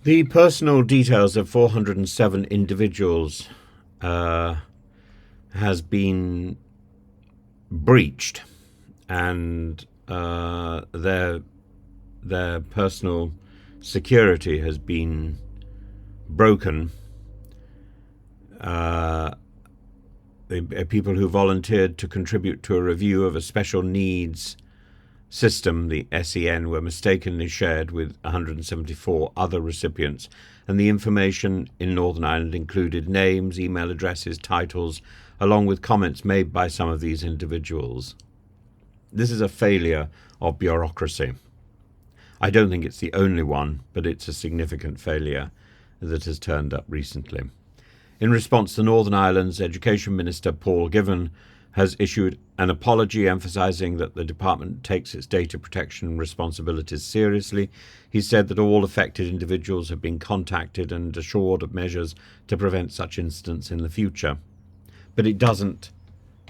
The personal details of 407 individuals has been breached, and their personal security has been broken. People who volunteered to contribute to a review of a special needs system, the SEN, were mistakenly shared with 174 other recipients, and the information in Northern Ireland included names, email addresses, titles, along with comments made by some of these individuals. This is a failure of bureaucracy. I don't think it's the only one, but it's a significant failure that has turned up recently. In response, the Northern Ireland's Education Minister, Paul Givan, has issued an apology emphasising that the department takes its data protection responsibilities seriously. He said that all affected individuals have been contacted and assured of measures to prevent such incidents in the future. But it doesn't.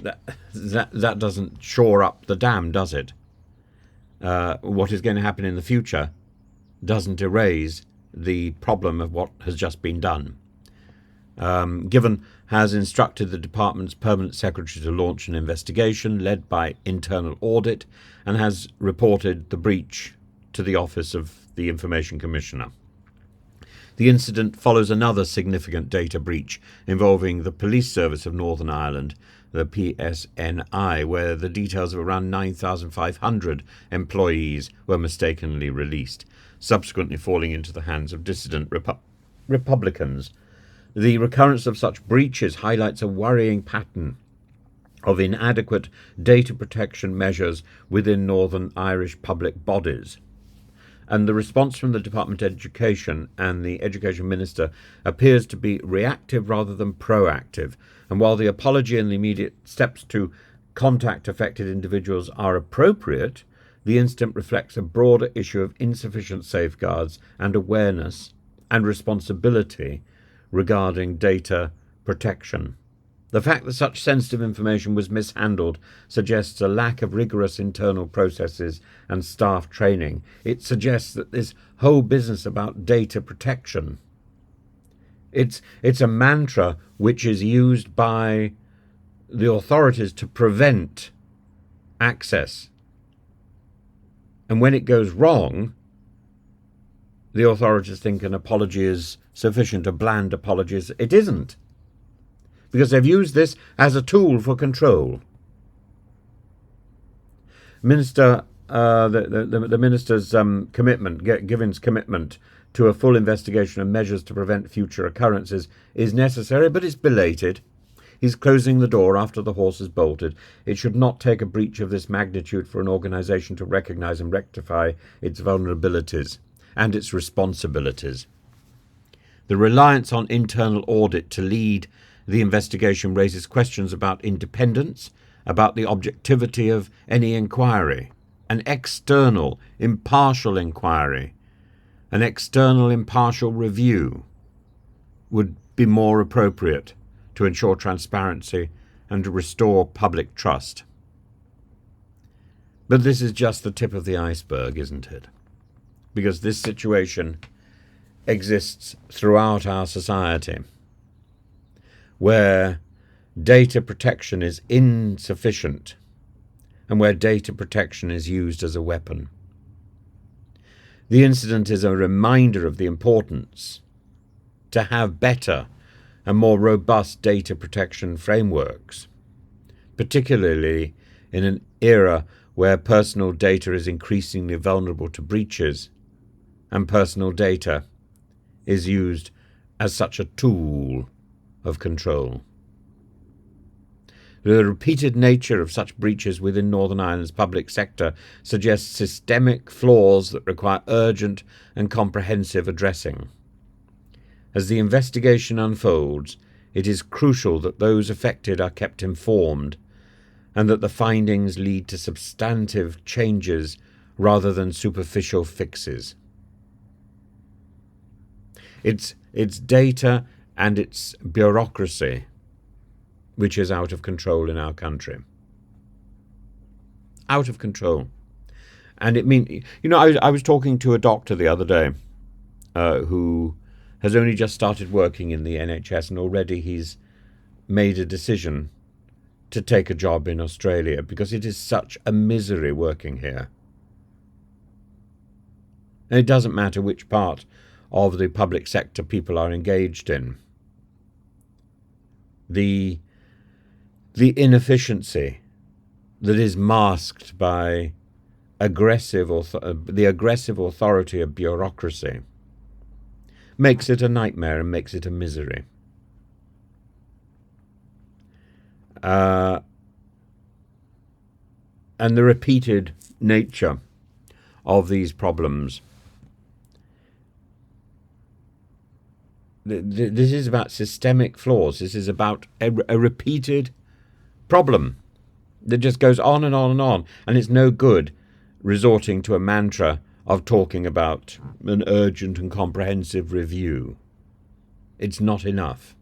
That doesn't shore up the dam, does it? What is going to happen in the future doesn't erase the problem of what has just been done. Given has instructed the department's permanent secretary to launch an investigation led by internal audit, and has reported the breach to the Office of the Information Commissioner. The incident follows another significant data breach involving the Police Service of Northern Ireland, the PSNI, where the details of around 9,500 employees were mistakenly released, subsequently falling into the hands of dissident Republicans. The recurrence of such breaches highlights a worrying pattern of inadequate data protection measures within Northern Irish public bodies. And the response from the Department of Education and the Education Minister appears to be reactive rather than proactive. And while the apology and the immediate steps to contact affected individuals are appropriate, the incident reflects a broader issue of insufficient safeguards and awareness and responsibility regarding data protection. The fact that such sensitive information was mishandled suggests a lack of rigorous internal processes and staff training. It suggests that this whole business about data protection, it's a mantra which is used by the authorities to prevent access. And when it goes wrong, the authorities think an apology is sufficient, a bland apology. It isn't, because they've used this as a tool for control. The minister's commitment, Given's commitment to a full investigation and measures to prevent future occurrences is necessary, but it's belated. He's closing the door after the horse has bolted. It should not take a breach of this magnitude for an organisation to recognise and rectify its vulnerabilities and its responsibilities. The reliance on internal audit to lead the investigation raises questions about independence, about the objectivity of any inquiry. An external, impartial inquiry, an external, impartial review would be more appropriate to ensure transparency and to restore public trust. But this is just the tip of the iceberg, isn't it? Because this situation exists throughout our society, where data protection is insufficient and where data protection is used as a weapon. The incident is a reminder of the importance to have better and more robust data protection frameworks, particularly in an era where personal data is increasingly vulnerable to breaches and personal data is used as such a tool of control. The repeated nature of such breaches within Northern Ireland's public sector suggests systemic flaws that require urgent and comprehensive addressing. As the investigation unfolds, it is crucial that those affected are kept informed and that the findings lead to substantive changes rather than superficial fixes. It's data and it's bureaucracy which is out of control in our country. Out of control. And I was talking to a doctor the other day, who has only just started working in the NHS, and already he's made a decision to take a job in Australia because it is such a misery working here. And it doesn't matter which part of the public sector people are engaged in. The inefficiency that is masked by the aggressive authority of bureaucracy makes it a nightmare and makes it a misery. And the repeated nature of these problems. This is about systemic flaws. This is about a repeated problem that just goes on and on and on. And it's no good resorting to a mantra of talking about an urgent and comprehensive review. It's not enough.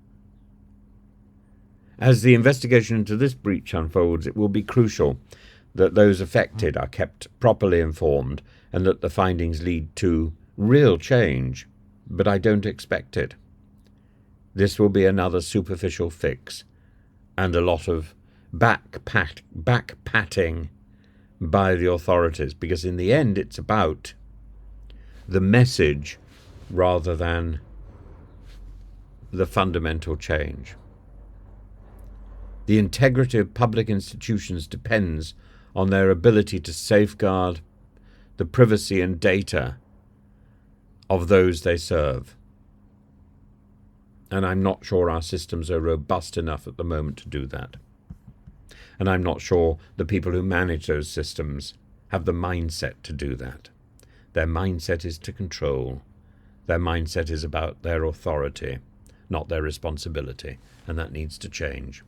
As the investigation into this breach unfolds, it will be crucial that those affected are kept properly informed and that the findings lead to real change, but I don't expect it. This will be another superficial fix and a lot of back-patting by the authorities, because in the end it's about the message rather than the fundamental change. The integrity of public institutions depends on their ability to safeguard the privacy and data of those they serve. And I'm not sure our systems are robust enough at the moment to do that. And I'm not sure the people who manage those systems have the mindset to do that. Their mindset is to control. Their mindset is about their authority, not their responsibility. And that needs to change.